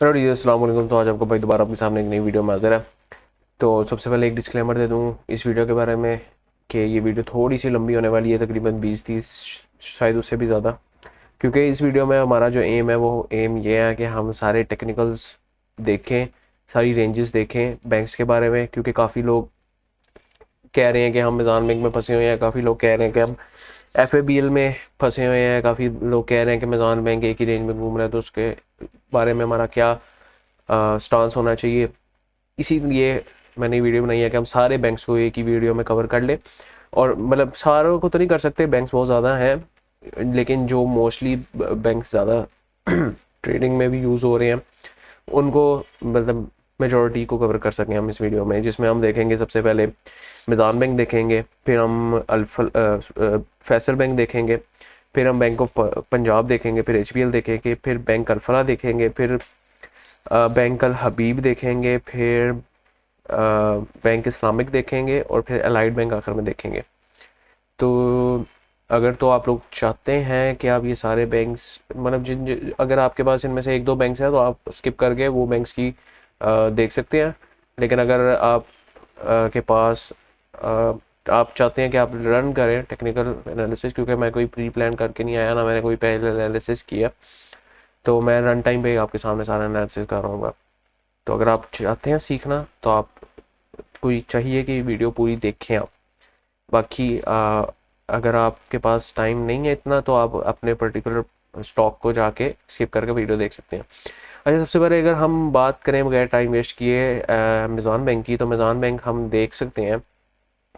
Hello जी, अस्सलाम वालेकुम। तो आज आपको भाई दोबारा अपने सामने एक नई वीडियो में हाजिर है। तो सबसे पहले एक डिस्क्लेमर दे दूँ इस वीडियो के बारे में कि ये वीडियो थोड़ी सी लंबी होने वाली है, तकरीबन 20-30, शायद उससे भी ज़्यादा। क्योंकि इस वीडियो में हमारा जो एम है वो एम ये है कि हम सारे टेक्निकल्स देखें, सारी रेंजेस देखें बैंक्स के बारे में। क्योंकि काफ़ी लोग कह रहे हैं कि हम मिज़ान बैंक में फंसे हुए हैं, काफ़ी लोग कह रहे हैं कि हम एफ में फंसे हुए हैं, काफ़ी लोग कह रहे हैं कि मिज़ान बैंक एक ही रेंज में घूम रहा है। तो उसके बारे में हमारा क्या स्टांस होना चाहिए, इसीलिए मैंने वीडियो बनाई है कि हम सारे बैंक्स को एक ही वीडियो में कवर कर ले। और मतलब सारों को तो नहीं कर सकते, बैंक्स बहुत ज़्यादा हैं, लेकिन जो मोस्टली बैंक्स ज़्यादा ट्रेडिंग में भी यूज़ हो रहे हैं उनको मतलब मेजॉरिटी को कवर कर सकें हम इस वीडियो में, जिसमें हम देखेंगे सबसे पहले मिज़ान बैंक देखेंगे, फिर हम फैसल बैंक देखेंगे, फिर हम बैंक ऑफ पंजाब देखेंगे, फिर एच देखेंगे, फिर बैंक अल्फला देखेंगे, फिर बैंक अल हबीब देखेंगे, फिर बैंक इस्लामिक देखेंगे और फिर अलाइड बैंक आखिर में देखेंगे। तो अगर तो आप लोग चाहते हैं कि आप ये सारे बैंक्स मतलब अगर आपके पास इनमें से एक दो बैंक्स हैं तो आप स्किप करके वो बैंक्स की देख सकते हैं। लेकिन अगर आप के पास आप चाहते हैं कि आप रन करें टेक्निकल एनालिसिस, क्योंकि मैं कोई प्री प्लान करके नहीं आया ना, मैंने कोई पहले एनालिसिस किया, तो मैं रन टाइम पे आपके सामने सारा एनालिसिस कर रहा हूँ। तो अगर आप चाहते हैं सीखना तो आप कोई चाहिए कि वीडियो पूरी देखें आप। बाकी अगर आपके पास टाइम नहीं है इतना तो आप अपने पर्टिकुलर स्टॉक को जाके स्किप करके वीडियो देख सकते हैं। अच्छा, सबसे पहले अगर हम बात करें बगैर टाइम वेस्ट किए मिज़ान बैंक की, तो मिज़ान बैंक हम देख सकते हैं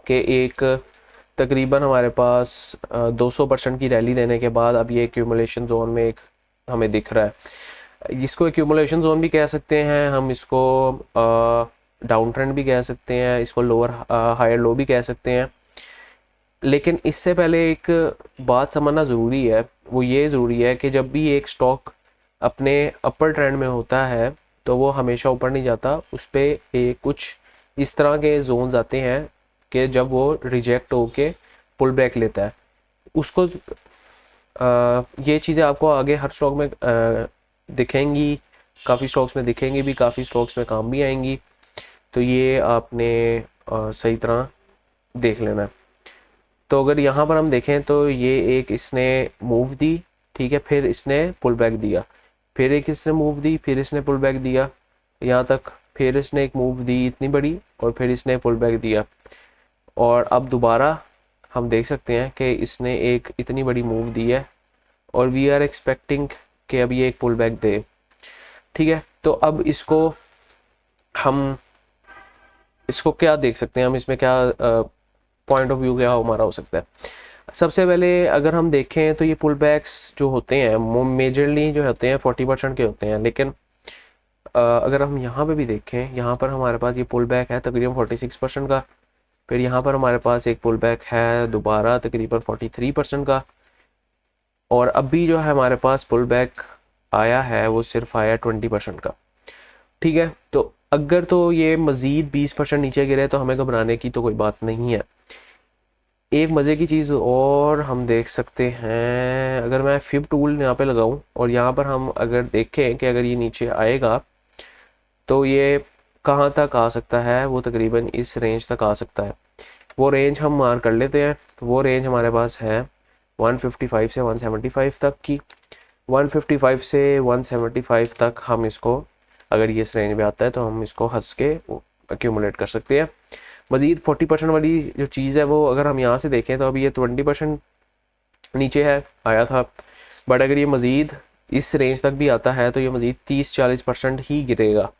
कि एक तकरीबन हमारे पास 200% की रैली देने के बाद अब ये एक्यूमुलेशन जोन में एक हमें दिख रहा है। इसको एक्यूमुलेशन जोन भी कह सकते हैं हम, इसको डाउन ट्रेंड भी कह सकते हैं, इसको लोअर हायर लो भी कह सकते हैं। लेकिन इससे पहले एक बात समझना ज़रूरी है, वो ये ज़रूरी है कि जब भी एक स्टॉक अपने अपर ट्रेंड में होता है तो वो हमेशा ऊपर नहीं जाता, उस पर कुछ इस तरह के जोन्स आते हैं कि जब वो रिजेक्ट होके पुल बैक लेता है उसको ये चीज़ें आपको आगे हर स्टॉक में दिखेंगी, काफ़ी स्टॉक्स में दिखेंगी भी, काफ़ी स्टॉक्स में काम भी आएंगी। तो ये आपने सही तरह देख लेना है। तो अगर यहाँ पर हम देखें तो ये एक इसने मूव दी, ठीक है, फिर इसने पुल बैक दिया, फिर एक इसने मूव दी, फिर इसने पुल बैक दिया यहाँ तक, फिर इसने एक मूव दी इतनी बड़ी और फिर इसने पुल बैक दिया। और अब दोबारा हम देख सकते हैं कि इसने एक इतनी बड़ी मूव दी है और वी आर एक्सपेक्टिंग कि अब ये एक पुल बैक दे, ठीक है। तो अब हम इसको क्या देख सकते हैं, हम इसमें क्या पॉइंट ऑफ व्यू क्या हमारा हो सकता है। सबसे पहले अगर हम देखें तो ये पुल बैक्स जो होते हैं वो मेजरली जो होते हैं 40% के होते हैं। लेकिन अगर हम यहाँ पे भी देखें, यहाँ पर हमारे पास ये पुल बैक है तकरीबन 46% का, फिर यहाँ पर हमारे पास एक पुल बैक है दोबारा तकरीबन 43% का, और अभी जो है हमारे पास पुल बैक आया है वो सिर्फ आया 20% का, ठीक है। तो अगर तो ये मज़ीद 20% नीचे गिरे तो हमें घबराने की तो कोई बात नहीं है। एक मज़े की चीज़ और हम देख सकते हैं, अगर मैं फिब टूल यहाँ पे लगाऊं और यहाँ पर हम अगर देखें कि अगर ये नीचे आएगा तो ये कहाँ तक आ सकता है, वो तकरीबन इस रेंज तक आ सकता है। वो रेंज हम मार कर लेते हैं। वो रेंज हमारे पास है 155 से 175 तक की। 155 से 175 तक हम इसको, अगर ये इस रेंज में आता है तो हम इसको हंस के एक्यूमुलेट कर सकते हैं। मज़ीद 40% वाली जो चीज़ है वो अगर हम यहाँ से देखें तो अभी ये 20% नीचे है आया था, बट अगर ये मज़ीद इस रेंज तक भी आता है तो ये मज़ीद 30-40% ही गिरेगा,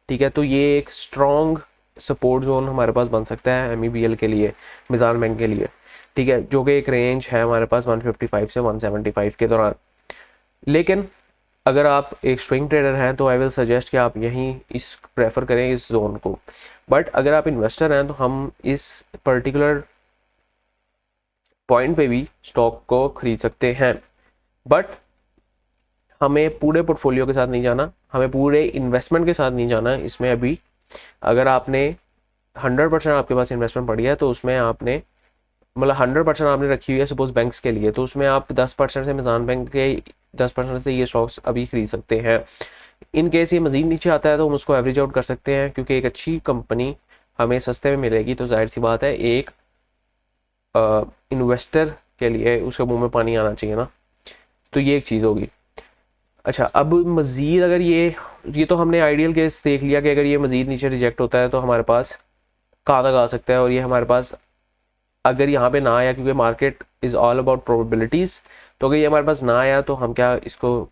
ठीक है। तो ये एक स्ट्रॉन्ग सपोर्ट जोन हमारे पास बन सकता है एम के लिए, मिज़ान बैंक के लिए, ठीक है, जो कि एक रेंज है हमारे पास 155 से 175 के दौरान। लेकिन अगर आप एक स्विंग ट्रेडर हैं तो आई विल सजेस्ट कि आप यहीं इस प्रेफर करें इस जोन को। बट अगर आप इन्वेस्टर हैं तो हम इस पर्टिकुलर पॉइंट पे भी स्टॉक को खरीद सकते हैं। बट हमें पूरे पोर्टफोलियो के साथ नहीं जाना, हमें पूरे इन्वेस्टमेंट के साथ नहीं जाना इसमें अभी। अगर आपने 100% आपके पास इन्वेस्टमेंट पड़ी है तो उसमें आपने मतलब 100% आपने रखी हुई है सपोज बैंक्स के लिए, तो उसमें आप 10% से मिज़ान बैंक के 10% से ये स्टॉक्स अभी खरीद सकते हैं। इन केस ये मज़ीद नीचे आता है तो हम उसको एवरेज आउट कर सकते हैं, क्योंकि एक अच्छी कंपनी हमें सस्ते में मिलेगी तो जाहिर सी बात है एक इन्वेस्टर के लिए उसके मुंह में पानी आना चाहिए ना। तो ये एक चीज़ होगी। अच्छा, अब मज़ीद अगर ये तो हमने आइडियल केस देख लिया कि अगर ये मज़ीद नीचे रिजेक्ट होता है तो हमारे पास कहाँ तक आ सकता है, और ये हमारे पास अगर यहाँ पे ना आया, क्योंकि market is all about probabilities, तो अगर ये हमारे पास ना आया तो हम क्या इसको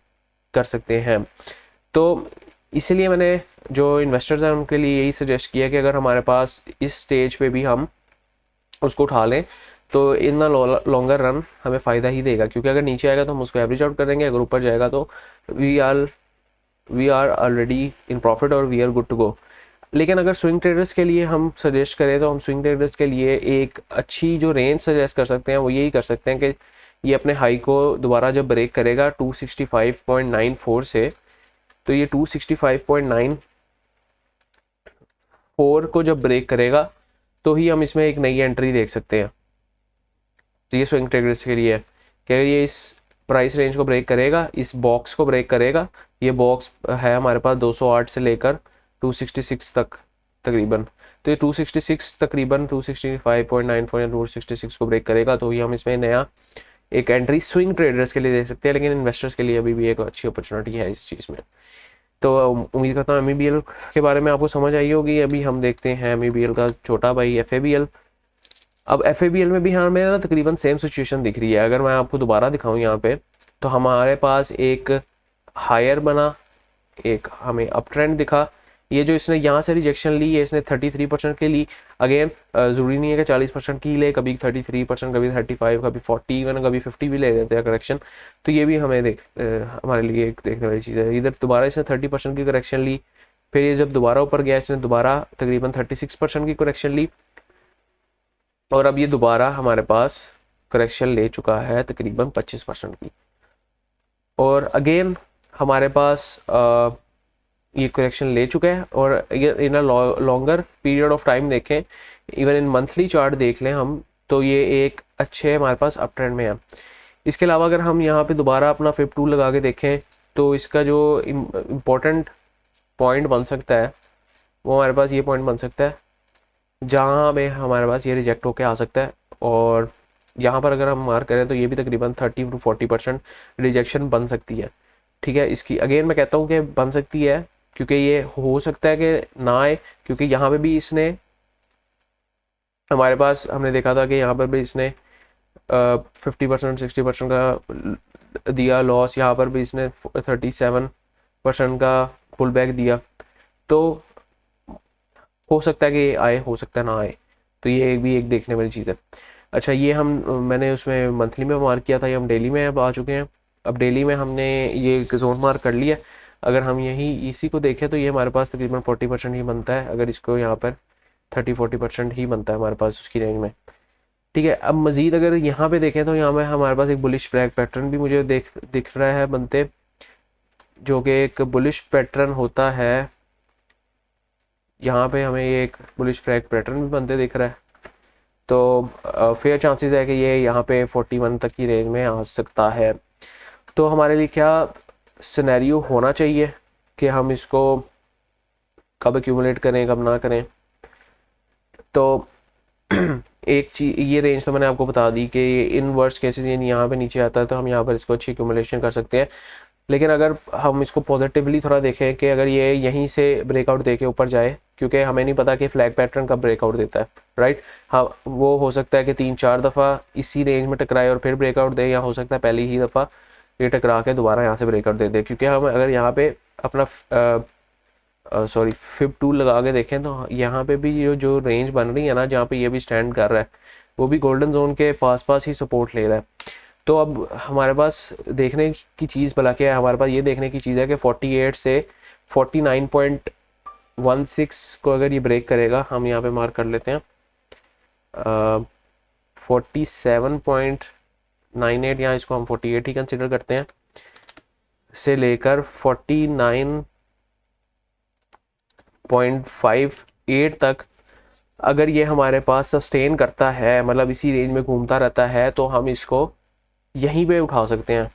कर सकते हैं। तो इसीलिए मैंने जो इन्वेस्टर्स हैं उनके लिए यही सजेस्ट किया कि अगर हमारे पास इस स्टेज पे भी हम उसको उठा लें तो इन द लॉन्गर रन हमें फ़ायदा ही देगा, क्योंकि अगर नीचे आएगा तो हम उसको एवरेज आउट कर देंगे, अगर ऊपर जाएगा तो we are already in profit और we are good to go. लेकिन अगर स्विंग ट्रेडर्स के लिए हम सजेस्ट करें तो हम स्विंग ट्रेडर्स के लिए एक अच्छी जो रेंज सजेस्ट कर सकते हैं वो यही कर सकते हैं कि ये अपने हाई को दोबारा जब ब्रेक करेगा 265.94 से, तो ये 265.94 को जब ब्रेक करेगा तो ही हम इसमें एक नई एंट्री देख सकते हैं। तो ये स्विंग ट्रेडर्स के लिए है कि अगर ये इस प्राइस रेंज को ब्रेक करेगा, इस बॉक्स को ब्रेक करेगा, ये बॉक्स है हमारे पास 208 से लेकर 266 तक तकरीबन, तो ये 266 तकरीबन 265.94 या 266 को ब्रेक करेगा तो ये हम इसमें नया एक एंट्री स्विंग ट्रेडर्स के लिए दे सकते हैं। लेकिन इन्वेस्टर्स के लिए अभी भी एक अच्छी अपॉर्चुनिटी है इस चीज़ में। तो उम्मीद करता हूँ MEBL के बारे में आपको समझ आई होगी। अभी हम देखते हैं MEBL का छोटा भाई FABL। अब FABL में भी हमें ना तकरीबन सेम सिचुएशन दिख रही है। अगर मैं आपको दोबारा दिखाऊं यहाँ पे, तो हमारे पास एक हायर बना, एक हमें अप ट्रेंड दिखा। ये जो इसने यहाँ से रिजेक्शन ली है, इसने 33% की ली। अगेन ज़रूरी नहीं है कि 40% की ले, कभी 33%, कभी 35, कभी 40, इवन कभी 50 भी ले देते हैं करेक्शन। तो ये भी हमें हमारे लिए एक देखने वाली चीज़ है। इधर दोबारा इसने 30% की करेक्शन ली, फिर ये जब दोबारा ऊपर गया इसने दोबारा तकरीबन 36% की करेक्शन ली, और अब ये दोबारा हमारे पास करेक्शन ले चुका है तकरीबन 25% की। और अगेन हमारे पास ये करेक्शन ले चुका है, और in a longer period of time देखें, इवन इन मंथली चार्ट देख लें हम, तो ये एक अच्छे हमारे पास अप ट्रेंड में है। इसके अलावा अगर हम यहाँ पे दोबारा अपना FIB 2 लगा के देखें तो इसका जो इम्पोर्टेंट पॉइंट बन सकता है वो हमारे पास ये पॉइंट बन सकता है जहाँ पे हमारे पास ये रिजेक्ट होके आ सकता है। और यहाँ पर अगर हम मार्क करें तो ये भी तकरीबन 30 to 40% रिजेक्शन बन सकती है। ठीक है, इसकी अगेन मैं कहता हूँ कि बन सकती है, क्योंकि ये हो सकता है कि ना आए, क्योंकि यहाँ पे भी इसने हमारे पास हमने देखा था कि यहाँ पर भी इसने 50% 60% का दिया लॉस, यहाँ पर भी इसने 37% का पुल बैक दिया। तो हो सकता है कि आए, हो सकता है ना आए, तो ये भी एक देखने वाली चीज़ है। अच्छा, ये मैंने उसमें मंथली में मार्क किया था, ये हम डेली में अब आ चुके हैं। अब डेली में हमने ये एक जोन मार्क कर लिया। अगर हम यही इसी को देखें तो ये हमारे पास तकरीबन 40% ही बनता है, अगर इसको यहाँ पर 30-40% ही बनता है हमारे पास उसकी रेंज में। ठीक है, अब मज़ीद अगर यहाँ पे देखें तो यहाँ में हमारे पास एक बुलिश फ्लैग पैटर्न भी मुझे दिख रहा है बनते, जो कि एक बुलिश पैटर्न होता है। यहाँ पे हमें ये एक बुलिश फ्लैग पैटर्न भी बनते दिख रहा है, तो फेयर चांसेस है कि ये यहाँ पे 41 तक की रेंज में आ सकता है। तो हमारे लिए क्या सिनेरियो होना चाहिए कि हम इसको कब एक्यूमुलेट करें, कब ना करें। तो एक चीज, ये रेंज तो मैंने आपको बता दी कि इन वर्स्ट केसेस यानी यहाँ पे नीचे आता है तो हम यहाँ पर इसको अच्छी एक्यूमुलेशन कर सकते हैं। लेकिन अगर हम इसको पॉजिटिवली थोड़ा देखें कि अगर ये यहीं से ब्रेकआउट देके ऊपर जाए, क्योंकि हमें नहीं पता कि फ्लैग पैटर्न कब ब्रेकआउट देता है, राइट। हाँ, वो हो सकता है कि 3-4 दफ़ा इसी रेंज में टकराए और फिर ब्रेकआउट दे, या हो सकता है पहली ही दफ़ा ये टकरा के दोबारा यहाँ से ब्रेकआउट दे दे। क्योंकि हम अगर यहाँ पे अपना FIB 2 लगा के देखें तो यहाँ पे भी जो रेंज बन रही है ना, जहाँ पे ये भी स्टैंड कर रहा है, वो भी गोल्डन जोन के पास पास ही सपोर्ट ले रहा है। तो अब हमारे पास देखने की चीज़ भला क्या है, हमारे पास ये देखने की चीज़ है कि 48 से 49.16 को अगर ये ब्रेक करेगा, हम यहाँ पे मार्क कर लेते हैं 47.98, यहाँ इसको हम 48 ही कंसिडर करते हैं, से लेकर 49.58 तक अगर ये हमारे पास सस्टेन करता है, मतलब इसी रेंज में घूमता रहता है, तो हम इसको यहीं पे उठा सकते हैं।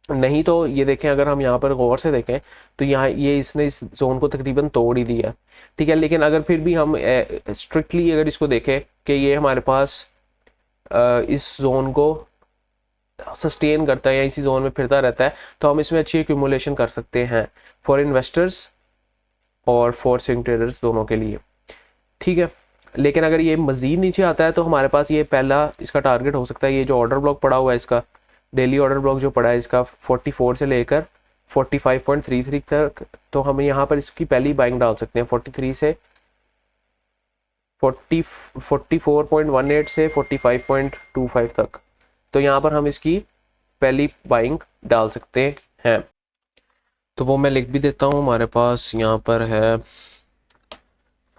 नहीं तो ये देखें, अगर हम यहाँ पर गौर से देखें तो यहाँ ये इसने इस जोन को तकरीबन तोड़ ही दिया, ठीक है। लेकिन अगर फिर भी हम स्ट्रिक्टली अगर इसको देखें कि ये हमारे पास इस जोन को सस्टेन करता है या इसी जोन में फिरता रहता है, तो हम इसमें अच्छी एक्यूमुलेशन कर सकते हैं फॉर इन्वेस्टर्स और फॉर स्विंग ट्रेडर्स दोनों के लिए, ठीक है। लेकिन अगर ये मज़ीद नीचे आता है तो हमारे पास ये पहला इसका टारगेट हो सकता है, ये जो ऑर्डर ब्लॉक पड़ा हुआ है इसका डेली ऑर्डर ब्लॉक जो पड़ा है इसका 44 से लेकर 45.33 तक, तो हम यहाँ पर इसकी पहली बाइंग डाल सकते हैं 43 से 44.18 से 45.25 तक। तो यहाँ पर हम इसकी पहली बाइंग डाल सकते हैं। तो वो मैं लिख भी देता हूँ, हमारे पास यहाँ पर है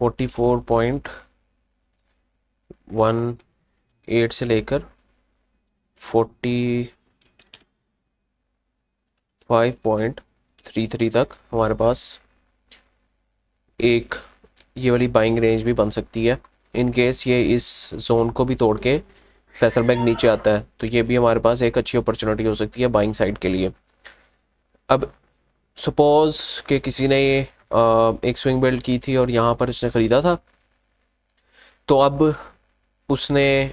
44.18 से लेकर 45.33 तक हमारे पास एक ये वाली बाइंग रेंज भी बन सकती है। इन केस ये इस जोन को भी तोड़ के फैसल बैंक नीचे आता है तो ये भी हमारे पास एक अच्छी अपॉर्चुनिटी हो सकती है बाइंग साइड के लिए। अब सपोज कि किसी ने ये एक स्विंग बिल्ड की थी और यहाँ पर उसने ख़रीदा था, तो अब उसने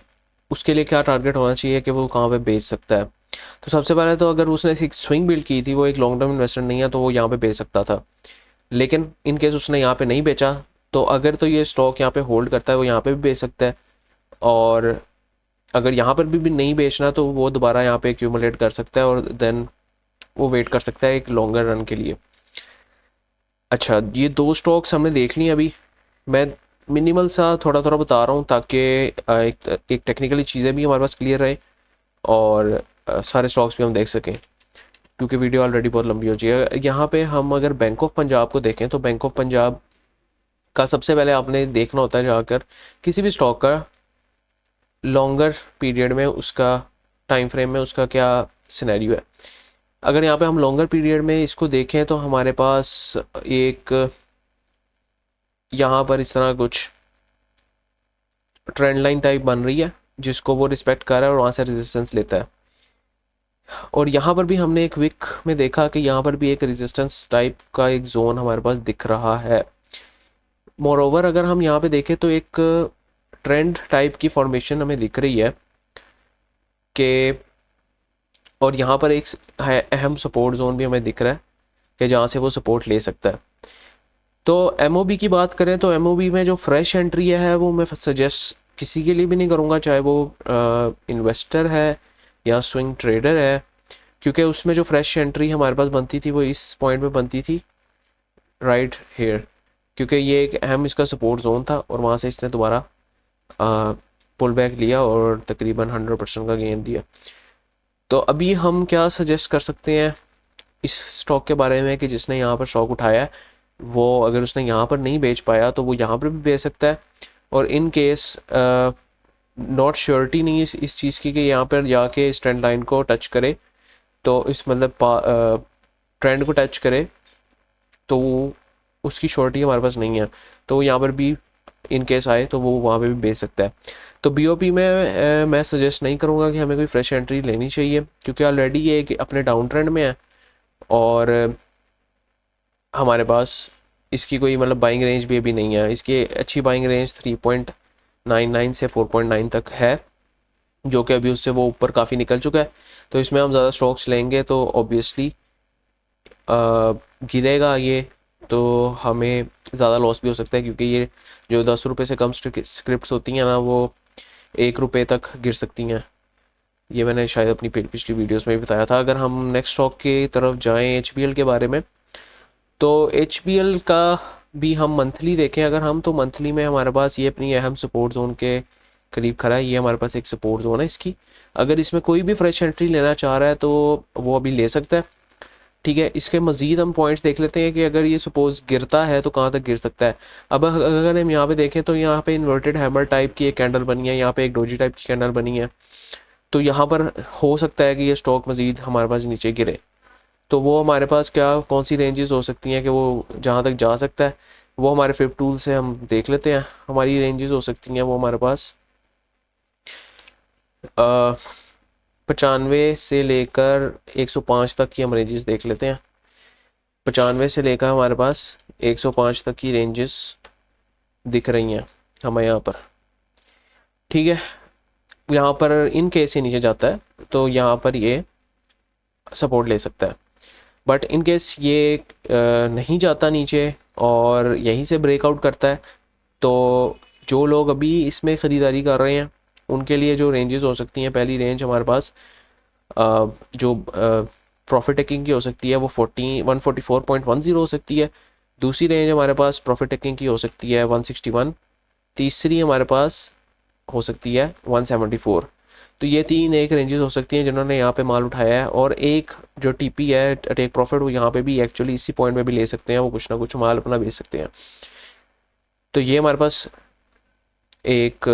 उसके लिए क्या टारगेट होना चाहिए कि वो कहाँ पे बेच सकता है। तो सबसे पहले तो अगर उसने एक स्विंग बिल्ड की थी, वो एक लॉन्ग टर्म इन्वेस्टर नहीं है, तो वो यहाँ पे बेच सकता था। लेकिन इन केस उसने यहाँ पे नहीं बेचा, तो अगर तो ये स्टॉक यहाँ पे होल्ड करता है वो यहाँ पे भी बेच सकता है, और अगर यहाँ पर भी नहीं बेचना तो वो दोबारा यहाँ पे एक्यूमुलेट कर सकता है और देन वो वेट कर सकता है एक लॉन्गर रन के लिए। अच्छा, ये दो स्टॉक्स हमने देख ली अभी। मैं मिनिमल सा थोड़ा थोड़ा बता रहा हूँ ताकि एक टेक्निकली चीज़ें भी हमारे पास क्लियर रहे और सारे स्टॉक्स भी हम देख सकें, क्योंकि वीडियो ऑलरेडी बहुत लंबी हो जाएगी। यहाँ पे हम अगर बैंक ऑफ पंजाब को देखें तो बैंक ऑफ पंजाब का सबसे पहले आपने देखना होता है जाकर किसी भी स्टॉक का लॉन्गर पीरियड में उसका टाइम फ्रेम में उसका क्या सिनेरियो है। अगर यहाँ पे हम लॉन्गर पीरियड में इसको देखें तो हमारे पास एक यहाँ पर इस तरह कुछ ट्रेंड लाइन टाइप बन रही है जिसको वो रिस्पेक्ट कर रहा है और वहाँ से रेजिस्टेंस लेता है। और यहाँ पर भी हमने एक विक में देखा कि यहाँ पर भी एक रेजिस्टेंस टाइप का एक जोन हमारे पास दिख रहा है। मोरओवर अगर हम यहाँ पे देखें तो एक ट्रेंड टाइप की फॉर्मेशन हमें दिख रही है कि, और यहाँ पर एक अहम सपोर्ट जोन भी हमें दिख रहा है कि जहाँ से वो सपोर्ट ले सकता है। तो एमओबी की बात करें तो एमओबी में जो फ्रेश एंट्री है वो मैं सजेस्ट किसी के लिए भी नहीं करूँगा, चाहे वो इन्वेस्टर है या स्विंग ट्रेडर है, क्योंकि उसमें जो फ्रेश एंट्री हमारे पास बनती थी वो इस पॉइंट में बनती थी राइट हेयर, क्योंकि ये एक अहम इसका सपोर्ट जोन था और वहाँ से इसने दोबारा पुल बैक लिया और तकरीबन 100% का गेन दिया। तो अभी हम क्या सजेस्ट कर सकते हैं इस स्टॉक के बारे में कि जिसने यहाँ पर स्टॉक उठाया है वो अगर उसने यहाँ पर नहीं बेच पाया तो वो यहाँ पर भी बेच सकता है, और इन केस नॉट श्योरिटी नहीं इस चीज़ की कि यहाँ पर जाके इस ट्रेंड लाइन को टच करे, तो इस मतलब ट्रेंड को टच करे तो उसकी श्योरिटी हमारे पास नहीं है, तो यहाँ पर भी इन केस आए तो वो वहाँ पे भी बेच सकता है। तो बीओपी में मैं सजेस्ट नहीं करूँगा कि हमें कोई फ्रेश एंट्री लेनी चाहिए, क्योंकि ऑलरेडी ये एक अपने डाउन ट्रेंड में है और हमारे पास इसकी कोई मतलब बाइंग रेंज भी अभी नहीं है। इसकी अच्छी बाइंग रेंज 3.99 से 4.9 तक है, जो कि अभी उससे वो ऊपर काफ़ी निकल चुका है। तो इसमें हम ज़्यादा स्टॉक्स लेंगे तो ऑब्वियसली गिरेगा ये, तो हमें ज़्यादा लॉस भी हो सकता है, क्योंकि ये जो 10 रुपये से कम स्क्रिप्ट्स होती हैं ना वो 1 रुपये तक गिर सकती हैं। ये मैंने शायद अपनी पिछली वीडियोस में भी बताया था। अगर हम नेक्स्ट स्टॉक की तरफ जाएं HBL के बारे में, तो HBL का भी हम मंथली देखें अगर हम, तो मंथली में हमारे पास ये अपनी अहम सपोर्ट जोन के करीब खड़ा है। ये हमारे पास एक सपोर्ट जोन है इसकी। अगर इसमें कोई भी फ्रेश एंट्री लेना चाह रहा है तो वो अभी ले सकता है, ठीक है। इसके मज़ीद हम पॉइंट्स देख लेते हैं कि अगर ये सपोज गिरता है तो कहाँ तक गिर सकता है। अब अगर हम यहाँ पे देखें तो यहाँ पे इन्वर्टेड हैमर टाइप की एक कैंडल बनी है, यहाँ पे एक डोजी टाइप की कैंडल बनी है, तो यहाँ पर हो सकता है कि ये स्टॉक मज़ीद हमारे पास नीचे गिरे। तो वो हमारे पास क्या कौन सी रेंजेस हो सकती हैं कि वो जहाँ तक जा सकता है, वो हमारे फिफ्थ टूल से हम देख लेते हैं। हमारी रेंजेस हो सकती हैं वो हमारे पास 95 से लेकर 105 तक की हम रेंजेस देख लेते हैं। 95 से लेकर हमारे पास 105 तक की रेंजेस दिख रही हैं हमें यहाँ पर। ठीक है, यहाँ पर इन केस ये नीचे जाता है तो यहाँ पर ये सपोर्ट ले सकता है, बट इन केस ये नहीं जाता नीचे और यहीं से ब्रेकआउट करता है, तो जो लोग अभी इसमें ख़रीदारी कर रहे हैं उनके लिए जो रेंजेस हो सकती हैं, पहली रेंज हमारे पास जो प्रॉफिट टेकिंग की हो सकती है वो 144.10 हो सकती है। दूसरी रेंज हमारे पास प्रॉफिट टेकिंग की हो सकती है 161। तीसरी हमारे पास हो सकती है 174। तो ये तीन एक रेंजेस हो सकती हैं जिन्होंने यहाँ पे माल उठाया है। और एक जो टीपी है टेक प्रॉफिट, वो यहाँ पे भी एक्चुअली इसी पॉइंट में भी ले सकते हैं, वो कुछ ना कुछ माल अपना बेच सकते हैं। तो ये हमारे पास एक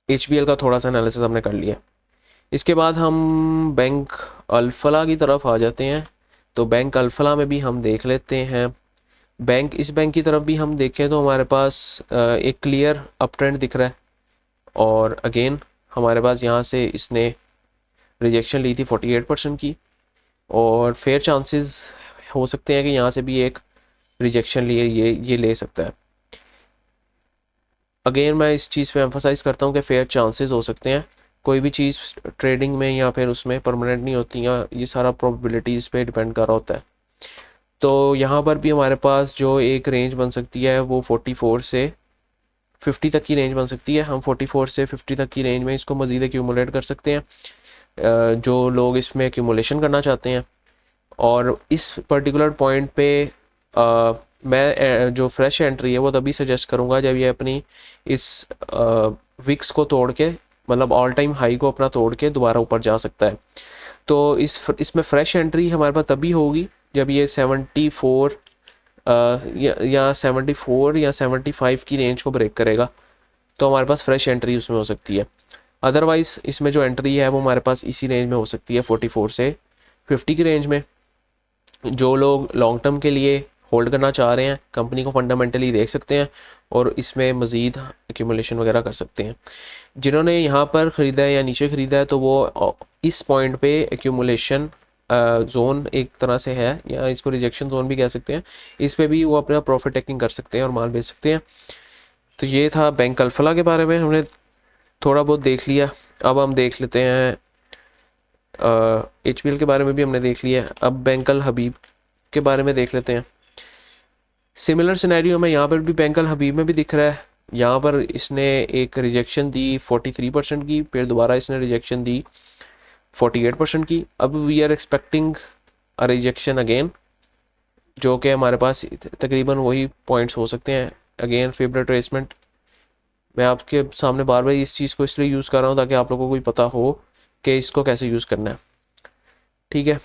HBL का थोड़ा सा एनालिसिस हमने कर लिया। इसके बाद हम बैंक अल्फला की तरफ आ जाते हैं। तो बैंक अल्फला में भी हम देख लेते हैं। इस बैंक की तरफ भी हम देखें तो हमारे पास एक क्लियर अप ट्रेंड दिख रहा है। और अगेन हमारे पास यहाँ से इसने रिजेक्शन ली थी 48% की, और फेयर चांसेस हो सकते हैं कि यहाँ से भी एक रिजेक्शन लिए ये ले सकता है। अगेन मैं इस चीज़ पे एम्फोसाइज़ करता हूँ कि फेयर चांसेस हो सकते हैं। कोई भी चीज़ ट्रेडिंग में या फिर उसमें परमानेंट नहीं होती, या ये सारा प्रोबेबिलिटीज़ पे डिपेंड कर रहा होता है। तो यहाँ पर भी हमारे पास जो एक रेंज बन सकती है वो 44 से 50 तक की रेंज बन सकती है। हम 44 से 50 तक की रेंज में इसको मज़ीद एक्यूमुलेट कर सकते हैं, जो लोग इसमें एक्यूमुलेशन करना चाहते हैं। और इस पर्टिकुलर पॉइंट पे मैं जो फ्रेश एंट्री है वो तभी सजेस्ट करूँगा जब ये अपनी इस विक्स को तोड़ के, मतलब ऑल टाइम हाई को अपना तोड़ के दोबारा ऊपर जा सकता है। तो इसमें फ्रेश एंट्री हमारे पास तभी होगी जब ये 74 या 74 या 75 की रेंज को ब्रेक करेगा, तो हमारे पास फ्रेश एंट्री उसमें हो सकती है। अदरवाइज़ इसमें जो एंट्री है वो हमारे पास इसी रेंज में हो सकती है 44 से 50 की रेंज में। जो लोग लॉन्ग टर्म के लिए होल्ड करना चाह रहे हैं, कंपनी को फंडामेंटली देख सकते हैं और इसमें मज़ीद एक्यूमुलेशन वगैरह कर सकते हैं। जिन्होंने यहाँ पर ख़रीदा है या नीचे ख़रीदा है तो वो इस पॉइंट पे एक्यूमुलेशन जोन एक तरह से है, या इसको रिजेक्शन जोन भी कह सकते हैं, इस पे भी वो अपना प्रॉफिट टेकिंग कर सकते हैं और माल बेच सकते हैं। तो ये था बैंक अल्फला के बारे में, हमने थोड़ा बहुत देख लिया। अब हम देख लेते हैं HBL के बारे में भी हमने देख लिया। अब बैंक अल हबीब के बारे में देख लेते हैं। सिमिलर सिनेरियो में यहाँ पर भी बैंक अल हबीब में भी दिख रहा है। यहाँ पर इसने एक रिजेक्शन दी 43% की, फिर दोबारा इसने रिजेक्शन दी 48% की। अब we are expecting a rejection again, जो कि हमारे पास तकरीबन वही पॉइंट्स हो सकते हैं। अगेन फेवरेट ट्रेसमेंट, मैं आपके सामने बार बार इस चीज़ को इसलिए यूज़ कर रहा हूँ ताकि आप लोगों को भी पता हो कि इसको कैसे यूज़ करना है। ठीक है,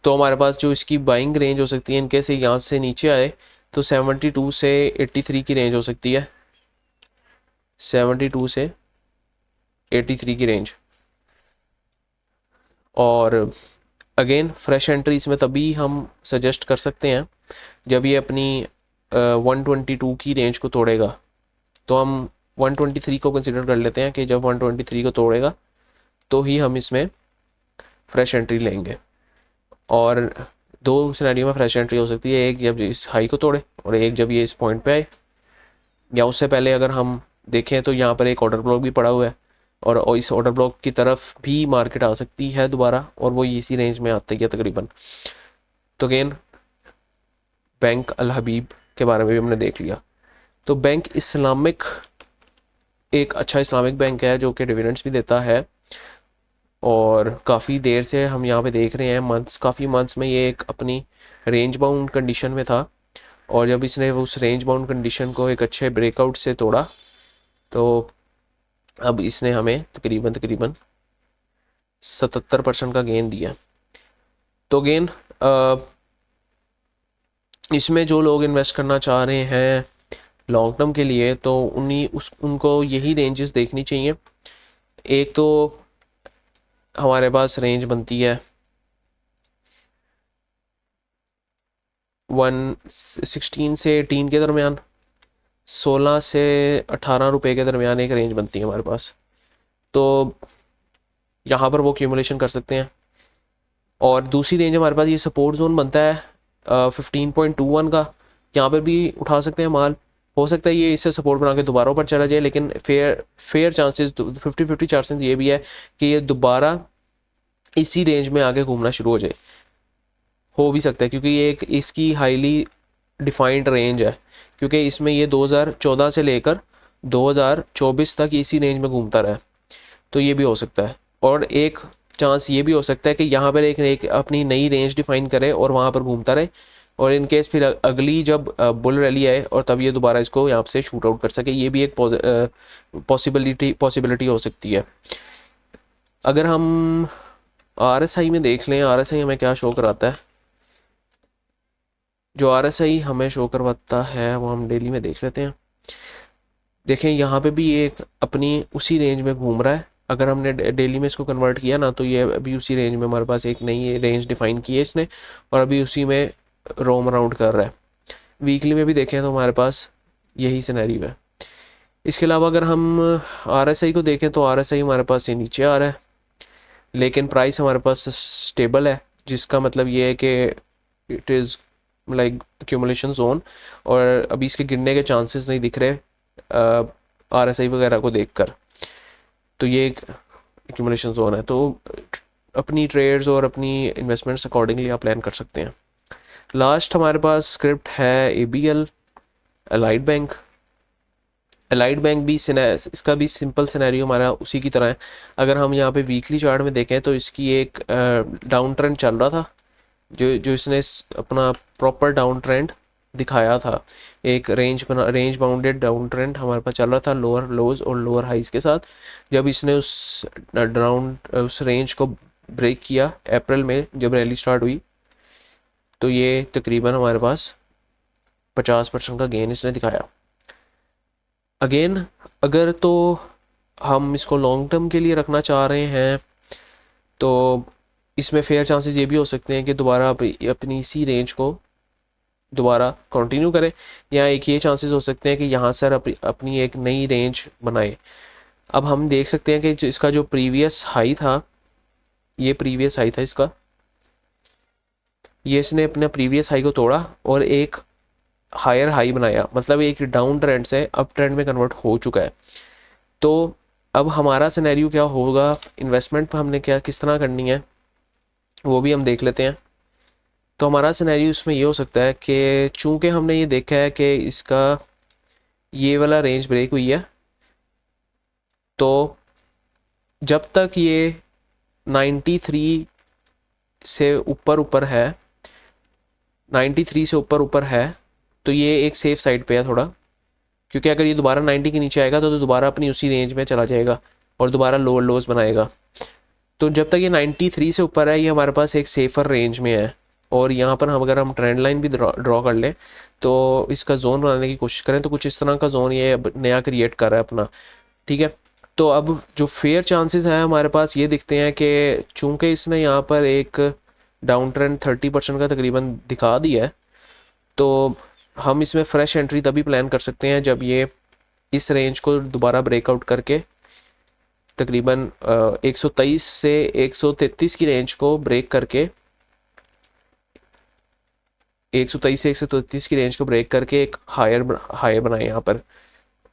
तो हमारे पास जो इसकी बाइंग रेंज हो सकती है, इनके से यहाँ से नीचे आए तो 72 से 83 की रेंज हो सकती है। 72 से 83 की रेंज। और अगेन फ्रेश एंट्री इसमें तभी हम सजेस्ट कर सकते हैं जब ये अपनी 122 की रेंज को तोड़ेगा। तो हम 123 को कंसिडर कर लेते हैं कि जब 123 को तोड़ेगा तो ही हम इसमें फ्रेश एंट्री लेंगे। और दो सिनेरियो में फ्रेश एंट्री हो सकती है, एक जब इस हाई को तोड़े और एक जब ये इस पॉइंट पे आए, या उससे पहले अगर हम देखें तो यहाँ पर एक ऑर्डर ब्लॉक भी पड़ा हुआ है और इस ऑर्डर ब्लॉक की तरफ भी मार्केट आ सकती है दोबारा, और वो इसी रेंज में आती है तकरीबन। तो अगेन बैंक अल हबीब के बारे में भी हमने देख लिया। तो बैंक इस्लामिक एक अच्छा इस्लामिक बैंक है जो कि डिविडेंड्स भी देता है, और काफ़ी देर से हम यहाँ पे देख रहे हैं, काफ़ी मंथ्स में ये एक अपनी रेंज बाउंड कंडीशन में था, और जब इसने उस रेंज बाउंड कंडीशन को एक अच्छे ब्रेकआउट से तोड़ा तो अब इसने हमें तकरीबन 77% का गेन दिया। तो गेन इसमें जो लोग इन्वेस्ट करना चाह रहे हैं लॉन्ग टर्म के लिए तो उनको यही रेंजेस देखनी चाहिए। एक तो हमारे पास रेंज बनती है 116 से 18 के दरमियान, 16 से 18 रुपए के दरमियान एक रेंज बनती है हमारे पास। तो यहाँ पर वो एक्यूमुलेशन कर सकते हैं। और दूसरी रेंज हमारे पास ये सपोर्ट जोन बनता है 15.21 का, यहाँ पर भी उठा सकते हैं माल। हो सकता है ये इससे सपोर्ट बना के दोबारा ऊपर चला जाए, लेकिन फेयर चांसेस 50-50 चांसेस ये भी है कि ये दोबारा इसी रेंज में आगे घूमना शुरू हो जाए। हो भी सकता है क्योंकि ये एक इसकी हाईली डिफाइंड रेंज है, क्योंकि इसमें ये 2014 से लेकर 2024 तक इसी रेंज में घूमता रहा है। तो ये भी हो सकता है। और एक चांस ये भी हो सकता है कि यहाँ पर एक अपनी नई रेंज डिफाइन करे और वहाँ पर घूमता रहे, और इन केस फिर अगली जब बुल रैली आए और तब ये दोबारा इसको यहाँ से शूट आउट कर सके। ये भी एक पॉसिबिलिटी हो सकती है। अगर हम RSI में देख लें, RSI हमें क्या शो कराता है। जो RSI हमें शो करवाता है वो हम डेली में देख लेते हैं। देखें यहाँ पे भी ये अपनी उसी रेंज में घूम रहा है। अगर हमने डेली में इसको कन्वर्ट किया ना, तो ये अभी उसी रेंज में हमारे पास एक नई रेंज डिफाइन की है इसने, और अभी उसी में रोम अराउंड कर रहा है। वीकली में भी देखें तो हमारे पास यही सिनेरियो है। इसके अलावा अगर हम RSI को देखें तो RSI हमारे पास ये नीचे आ रहा है, लेकिन प्राइस हमारे पास स्टेबल है, जिसका मतलब ये है कि it is like accumulation zone, और अभी इसके गिरने के चांसेस नहीं दिख रहे RSI वगैरह को देखकर। तो ये एक एक्यूमुलेशन जोन है। तो अपनी ट्रेड्स और अपनी इन्वेस्टमेंट्स अकॉर्डिंगली आप प्लान कर सकते हैं। लास्ट हमारे पास स्क्रिप्ट है ABL, allied bank. Allied bank भी इसका भी सिंपल सिनेरियो हमारा उसी की तरह है। अगर हम यहाँ पे वीकली चार्ट में देखें तो इसकी एक डाउन ट्रेंड चल रहा था, जो इसने अपना प्रॉपर डाउन ट्रेंड दिखाया था। एक रेंज बाउंडेड डाउन ट्रेंड हमारे पास चल रहा था, लोअर लोज और लोअर हाइज के साथ। जब इसने उस रेंज को ब्रेक किया अप्रैल में जब रैली स्टार्ट हुई, तो ये तकरीबन हमारे पास 50% का गेन इसने दिखाया। अगेन अगर तो हम इसको लॉन्ग टर्म के लिए रखना चाह रहे हैं तो इसमें फेयर चांसेस ये भी हो सकते हैं कि दोबारा अपनी इसी रेंज को दोबारा कंटिन्यू करें, या एक ये चांसेस हो सकते हैं कि यहाँ सर अपनी एक नई रेंज बनाए। अब हम देख सकते हैं कि इसका जो प्रीवियस हाई था, ये प्रीवियस हाई था इसका, ये इसने अपने प्रीवियस हाई को तोड़ा और एक हायर हाई बनाया, मतलब एक डाउन ट्रेंड से अप ट्रेंड में कन्वर्ट हो चुका है। तो अब हमारा सिनेरियो क्या होगा, इन्वेस्टमेंट पर हमने किस तरह करनी है वो भी हम देख लेते हैं। तो हमारा सिनेरियो इसमें ये हो सकता है कि चूंकि हमने ये देखा है कि इसका ये वाला रेंज ब्रेक हुई है, तो जब तक ये 93 से ऊपर है, 93 से ऊपर है, तो ये एक सेफ साइड पे है थोड़ा, क्योंकि अगर ये दोबारा 90 के नीचे आएगा तो दोबारा अपनी उसी रेंज में चला जाएगा और दोबारा लोअर लोज बनाएगा। तो जब तक ये 93 से ऊपर है, ये हमारे पास एक सेफर रेंज में है। और यहाँ पर अगर हम ट्रेंड लाइन भी ड्रॉ कर लें तो इसका जोन बनाने की कोशिश करें तो कुछ इस तरह का जोन ये अब नया क्रिएट कर रहा है अपना। ठीक है, तो अब जो फेयर चांसेस हैं हमारे पास ये दिखते हैं कि चूंकि इसने यहाँ पर एक डाउन ट्रेंड 30% का तकरीबन दिखा दिया है, तो हम इसमें फ्रेश एंट्री तभी प्लान कर सकते हैं जब ये इस रेंज को दोबारा ब्रेकआउट करके तकरीबन 123 से 133 की रेंज को ब्रेक करके 123 से 133 की रेंज को ब्रेक करके एक हायर बनाए यहाँ पर,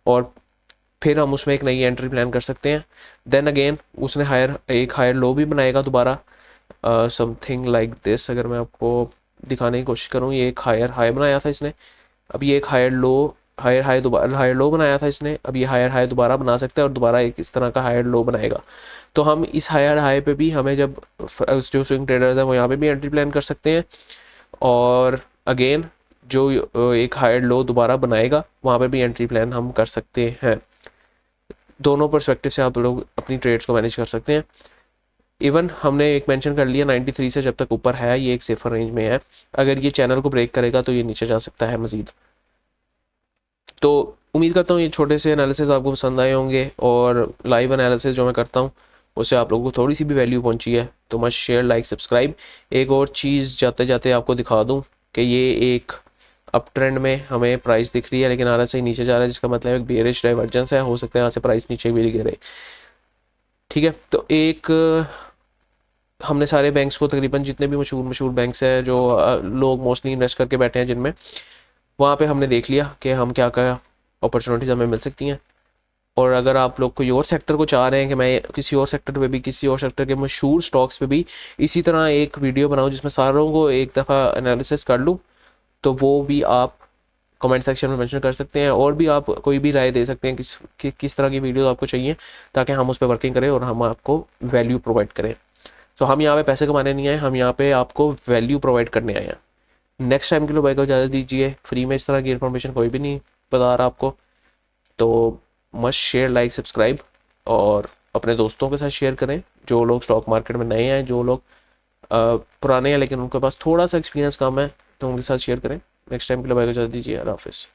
और फिर हम उसमें एक नई एंट्री प्लान कर सकते हैं। देन अगेन उसने एक हायर लो भी बनाएगा दोबारा, समथिंग लाइक दिस। अगर मैं आपको दिखाने की कोशिश करूँ, ये एक हायर हाई बनाया था इसने, अब ये एक हायर लो बनाया था इसने, अब ये हायर हाई दोबारा बना सकता है और दोबारा एक इस तरह का हायर लो बनाएगा। तो हम इस हायर हाई पे भी हमें जब जो स्विंग ट्रेडर्स हैं वो यहाँ पे भी एंट्री प्लान कर सकते हैं, और अगेन जो एक हायर लो दोबारा बनाएगा वहाँ पर भी एंट्री प्लान हम कर सकते हैं। दोनों पर्सपेक्टिव से आप लोग अपनी ट्रेड्स को मैनेज कर सकते हैं। इवन हमने एक मेंशन कर लिया 93 से जब तक ऊपर है ये एक सेफर रेंज में है, अगर ये चैनल को ब्रेक करेगा तो ये नीचे जा सकता है मज़ीद। तो उम्मीद करता हूँ ये छोटे से एनालिसिस आपको पसंद आए होंगे, और लाइव एनालिसिस जो मैं करता हूँ उससे आप लोगों को थोड़ी सी भी वैल्यू पहुँची है तो मस्ट शेयर, लाइक, सब्सक्राइब। एक और चीज़ जाते जाते आपको दिखा दूँ कि ये एक अप ट्रेंड में हमें प्राइस दिख रही है, लेकिन RSI नीचे जा रहा है, जिसका मतलब एक बेयरिश डाइवर्जेंस है, हो सकता है यहाँ से प्राइस नीचे भी गिरे। ठीक है, तो एक हमने सारे बैंक्स को, तकरीबन जितने भी मशहूर मशहूर बैंक्स हैं जो लोग मोस्टली इन्वेस्ट करके बैठे हैं जिनमें, वहाँ पे हमने देख लिया कि हम क्या क्या अपॉर्चुनिटीज़ हमें मिल सकती हैं। और अगर आप लोग कोई और सेक्टर को चाह रहे हैं कि मैं किसी और सेक्टर पे भी, किसी और सेक्टर के मशहूर स्टॉक्स पे भी इसी तरह एक वीडियो बनाऊं जिसमें सारों को एक दफ़ा एनालिसिस कर लूँ, तो वो भी आप कमेंट सेक्शन में मेंशन कर सकते हैं। और भी आप कोई भी राय दे सकते हैं किस तरह की वीडियो आपको चाहिए, ताकि हम उस पर वर्किंग करें और हम आपको वैल्यू प्रोवाइड करें। तो हम यहाँ पे पैसे कमाने नहीं आए, हम यहाँ पे आपको वैल्यू प्रोवाइड करने आए हैं। नेक्स्ट टाइम के लिए भाई को इजाज़त दीजिए। फ्री में इस तरह की इन्फॉर्मेशन कोई भी नहीं बता रहा आपको। तो मस्ट शेयर, लाइक, सब्सक्राइब, और अपने दोस्तों के साथ शेयर करें जो लोग स्टॉक मार्केट में नए हैं, जो लोग पुराने हैं लेकिन उनके पास थोड़ा सा एक्सपीरियंस कम है, तो उनके साथ शेयर करें। नेक्स्ट टाइम के लिए भाई को इजाज़त दीजिए। अल्लाह हाफिज़।